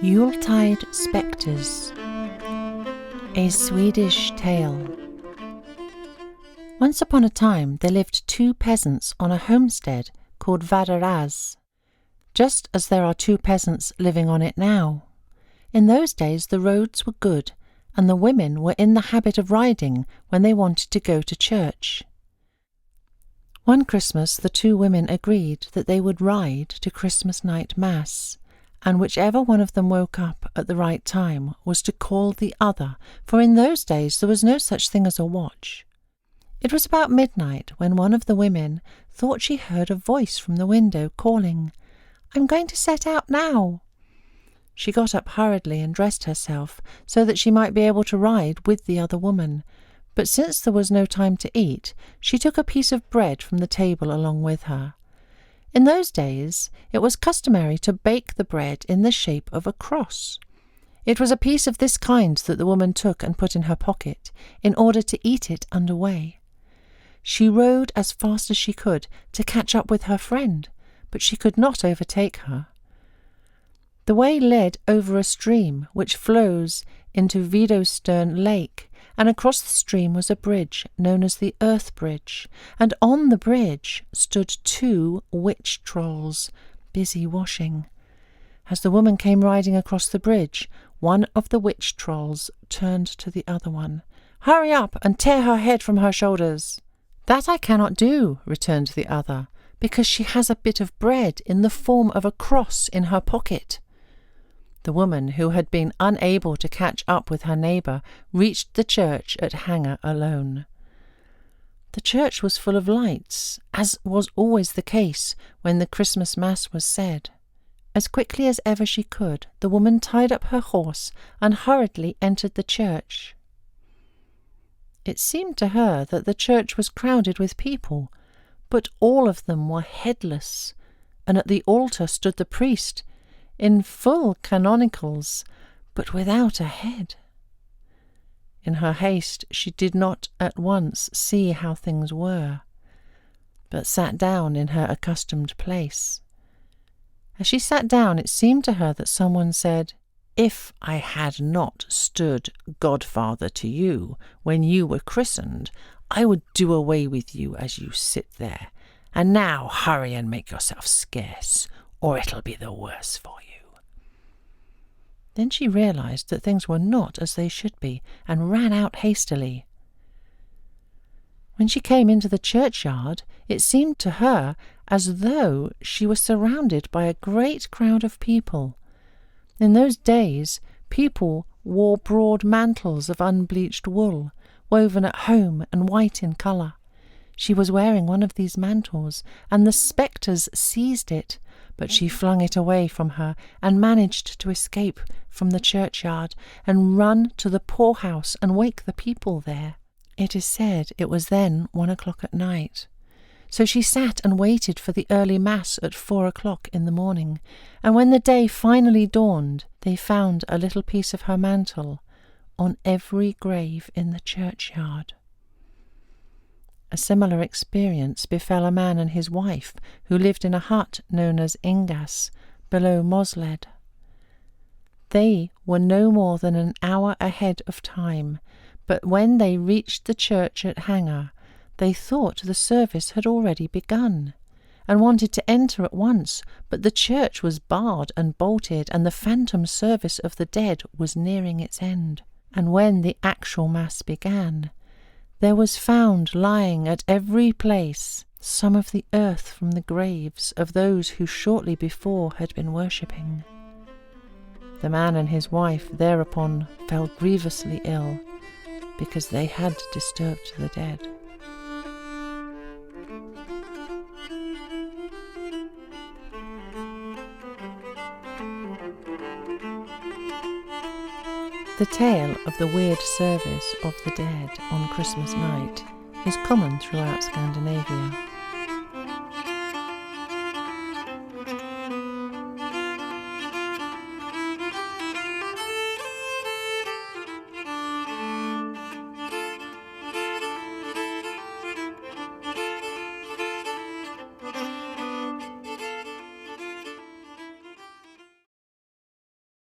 Yuletide Spectres, a Swedish tale. Once upon a time there lived two peasants on a homestead called Vaderas, just as there are two peasants living on it now. In those days the roads were good, and the women were in the habit of riding when they wanted to go to church. One Christmas the two women agreed that they would ride to Christmas night mass, and whichever one of them woke up at the right time was to call the other, for in those days there was no such thing as a watch. It was about midnight when one of the women thought she heard a voice from the window calling, "I'm going to set out now." She got up hurriedly and dressed herself so that she might be able to ride with the other woman, but since there was no time to eat, she took a piece of bread from the table along with her. In those days it was customary to bake the bread in the shape of a cross. It was a piece of this kind that the woman took and put in her pocket, in order to eat it under way. She rode as fast as she could to catch up with her friend, but she could not overtake her. The way led over a stream which flows into Vidostern Lake, and across the stream was a bridge known as the Earth Bridge, and on the bridge stood two witch trolls, busy washing. As the woman came riding across the bridge, one of the witch trolls turned to the other one. "Hurry up and tear her head from her shoulders." "That I cannot do," returned the other, "because she has a bit of bread in the form of a cross in her pocket." The woman, who had been unable to catch up with her neighbour, reached the church at Hanger alone. The church was full of lights, as was always the case when the Christmas Mass was said. As quickly as ever she could, the woman tied up her horse and hurriedly entered the church. It seemed to her that the church was crowded with people, but all of them were headless, and at the altar stood the priest, in full canonicals, but without a head. In her haste she did not at once see how things were, but sat down in her accustomed place. As she sat down it seemed to her that someone said, "If I had not stood godfather to you when you were christened, I would do away with you as you sit there, and now hurry and make yourself scarce, or it'll be the worse for you." Then she realized that things were not as they should be, and ran out hastily. When she came into the churchyard, it seemed to her as though she was surrounded by a great crowd of people. In those days, people wore broad mantles of unbleached wool, woven at home and white in colour. She was wearing one of these mantles, and the spectres seized it, but she flung it away from her and managed to escape from the churchyard and run to the poorhouse and wake the people there. It is said it was then 1 o'clock at night. So she sat and waited for the early mass at 4 o'clock in the morning, and when the day finally dawned, they found a little piece of her mantle on every grave in the churchyard. A similar experience befell a man and his wife who lived in a hut known as Ingas, below Mosled. They were no more than an hour ahead of time, but when they reached the church at Hanger, they thought the service had already begun, and wanted to enter at once, but the church was barred and bolted, and the phantom service of the dead was nearing its end. And when the actual Mass began, there was found lying at every place some of the earth from the graves of those who shortly before had been worshipping. The man and his wife thereupon fell grievously ill, because they had disturbed the dead. The tale of the weird service of the dead on Christmas night is common throughout Scandinavia.